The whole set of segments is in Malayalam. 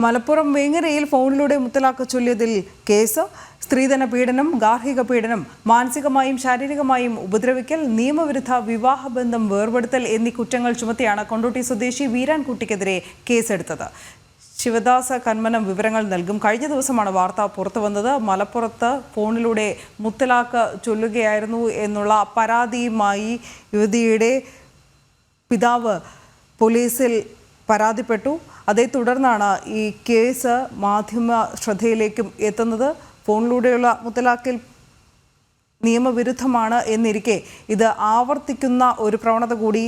മലപ്പുറം വേങ്ങരയിൽ ഫോണിലൂടെ മുത്തലാഖ് ചൊല്ലിയതിൽ കേസ്. സ്ത്രീധന പീഡനം, ഗാർഹിക പീഡനം, മാനസികമായും ശാരീരികമായും ഉപദ്രവിക്കൽ, നിയമവിരുദ്ധ വിവാഹബന്ധം വേർപെടുത്തൽ എന്നീ കുറ്റങ്ങൾ ചുമത്തിയാണ് കൊണ്ടോട്ടി സ്വദേശി വീരാൻകുട്ടിക്കെതിരെ കേസെടുത്തത്. ശിവദാസ കന്മനം വിവരങ്ങൾ നൽകും. കഴിഞ്ഞ ദിവസമാണ് വാർത്ത പുറത്തു വന്നത്. മലപ്പുറത്ത് ഫോണിലൂടെ മുത്തലാഖ് ചൊല്ലുകയായിരുന്നു എന്നുള്ള പരാതിയുമായി യുവതിയുടെ പിതാവ് പോലീസിൽ പരാതിപ്പെട്ടു. അതേ തുടർന്നാണ് ഈ കേസ് മാധ്യമ ശ്രദ്ധയിലേക്കും എത്തുന്നത്. ഫോണിലൂടെയുള്ള മുത്തലാഖിൽ നിയമവിരുദ്ധമാണ് എന്നിരിക്കെ ഇത് ആവർത്തിക്കുന്ന ഒരു പ്രവണത കൂടി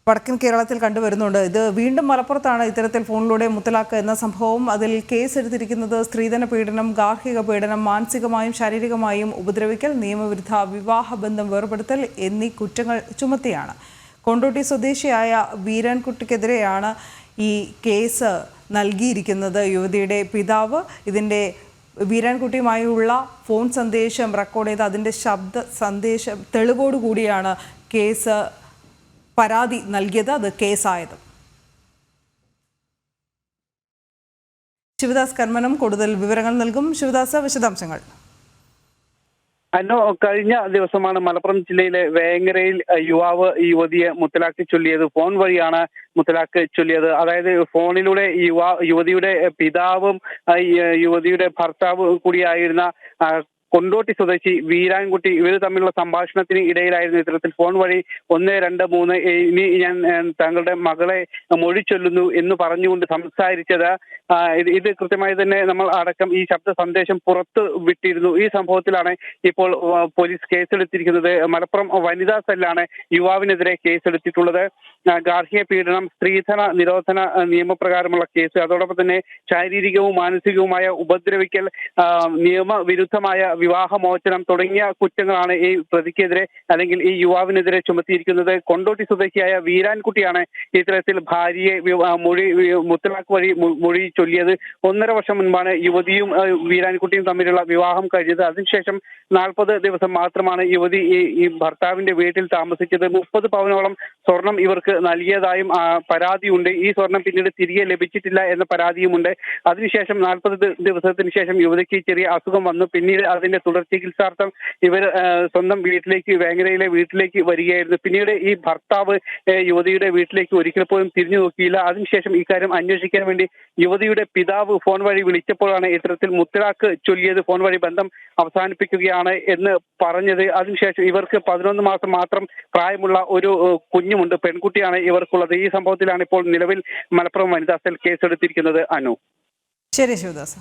വടക്കൻ കേരളത്തിൽ കണ്ടുവരുന്നുണ്ട്. ഇത് വീണ്ടും മലപ്പുറത്താണ് ഇത്തരത്തിൽ ഫോണിലൂടെ മുത്തലാഖ് എന്ന സംഭവം. അതിൽ കേസെടുത്തിരിക്കുന്നത് സ്ത്രീധന പീഡനം, ഗാർഹിക പീഡനം, മാനസികമായും ശാരീരികമായും ഉപദ്രവിക്കൽ, നിയമവിരുദ്ധ വിവാഹബന്ധം വേർപെടുത്തൽ എന്നീ കുറ്റങ്ങൾ ചുമത്തിയാണ്. കൊണ്ടോട്ടി സ്വദേശിയായ വീരാൻകുട്ടിക്കെതിരെയാണ് ഈ കേസ് നൽകിയിരിക്കുന്നത്. യുവതിയുടെ പിതാവ് ഇതിൻ്റെ വീരാൻകുട്ടിയുമായുള്ള ഫോൺ സന്ദേശം റെക്കോർഡ് ചെയ്ത് അതിൻ്റെ ശബ്ദ സന്ദേശം തെളിവോടുകൂടിയാണ് കേസ് പരാതി നൽകിയത്. അത് കേസായത്. ശിവദാസ് കർമ്മനം കൂടുതൽ വിവരങ്ങൾ നൽകും. ശിവദാസ്, വിശദാംശങ്ങൾ. കഴിഞ്ഞ ദിവസമാണ് മലപ്പുറം ജില്ലയിലെ വേങ്ങരയിൽ യുവതിയെ മുത്തലാഖ് ചൊല്ലിയത്. ഫോൺ വഴിയാണ് മുത്തലാഖ് ചൊല്ലിയത്. അതായത് ഫോണിലൂടെ യുവതിയുടെ പിതാവും യുവതിയുടെ ഭർത്താവ് കൂടിയായിരുന്ന കൊണ്ടോട്ടി സ്വദേശി വീരാൻകുട്ടി ഇവർ തമ്മിലുള്ള സംഭാഷണത്തിന് ഇടയിലായിരുന്നു ഇത്തരത്തിൽ ഫോൺ വഴി 1, 2, 3 ഇനി ഞാൻ താങ്കളുടെ മകളെ മൊഴി ചൊല്ലുന്നു എന്ന് പറഞ്ഞുകൊണ്ട് സംസാരിച്ചത്. ഇത് കൃത്യമായി തന്നെ നമ്മൾ അടക്കം ഈ ശബ്ദ സന്ദേശം പുറത്ത് വിട്ടിരുന്നു. ഈ സംഭവത്തിലാണ് ഇപ്പോൾ പോലീസ് കേസെടുത്തിരിക്കുന്നത്. മലപ്പുറം വനിതാ സെല്ലാണ് യുവാവിനെതിരെ കേസെടുത്തിട്ടുള്ളത്. ഗാർഹിക പീഡനം, സ്ത്രീധന നിരോധന നിയമപ്രകാരമുള്ള കേസ്, അതോടൊപ്പം തന്നെ ശാരീരികവും മാനസികവുമായ ഉപദ്രവിക്കൽ, നിയമവിരുദ്ധമായ വിവാഹമോചനം തുടങ്ങിയ കുറ്റങ്ങളാണ് ഈ പ്രതിക്കെതിരെ അല്ലെങ്കിൽ ഈ യുവാവിനെതിരെ ചുമത്തിയിരിക്കുന്നത്. കൊണ്ടോട്ടി സ്വദേശിയായ വീരാൻകുട്ടിയാണ് ഇത്തരത്തിൽ ഭാര്യയെ മുത്തലാഖ് വഴി മൊഴി ചൊല്ലിയത്. 1.5 വർഷം മുൻപാണ് യുവതിയും വീരാൻകുട്ടിയും തമ്മിലുള്ള വിവാഹം കഴിഞ്ഞത്. അതിനുശേഷം 40 ദിവസം മാത്രമാണ് യുവതി ഈ ഭർത്താവിന്റെ വീട്ടിൽ താമസിച്ചത്. 30 പവനോളം സ്വർണം ഇവർക്ക് നൽകിയതായും പരാതിയുണ്ട്. ഈ സ്വർണം പിന്നീട് തിരികെ ലഭിച്ചിട്ടില്ല എന്ന പരാതിയുമുണ്ട്. അതിനുശേഷം 40 ദിവസത്തിന് ശേഷം യുവതിക്ക് ചെറിയ അസുഖം വന്നു. പിന്നീട് അതിന്റെ തുടർ ചികിത്സാർത്ഥം ഇവർ സ്വന്തം വീട്ടിലേക്ക്, വേങ്ങരയിലെ വീട്ടിലേക്ക് വരികയായിരുന്നു. പിന്നീട് ഈ ഭർത്താവ് യുവതിയുടെ വീട്ടിലേക്ക് ഒരിക്കൽ പോലും തിരിഞ്ഞു നോക്കിയില്ല. അതിനുശേഷം ഇക്കാര്യം അന്വേഷിക്കാൻ വേണ്ടി യുവതിയുടെ പിതാവ് ഫോൺ വഴി വിളിച്ചപ്പോഴാണ് ഇത്തരത്തിൽ മുത്തലാഖ് ചൊല്ലിയത്. ഫോൺ വഴി ബന്ധം അവസാനിപ്പിക്കുകയാണ് എന്ന് പറഞ്ഞത്. അതിനുശേഷം ഇവർക്ക് 11 മാസം മാത്രം പ്രായമുള്ള ഒരു കുഞ്ഞുമുണ്ട്, പെൺകുട്ടിയാണ് ഇവർക്കുള്ളത്. ഈ സംഭവത്തിലാണ് ഇപ്പോൾ നിലവിൽ മലപ്പുറം വനിതാ സെൽ കേസെടുത്തിരിക്കുന്നത്. അനു. ശരി ശിവദാസ്.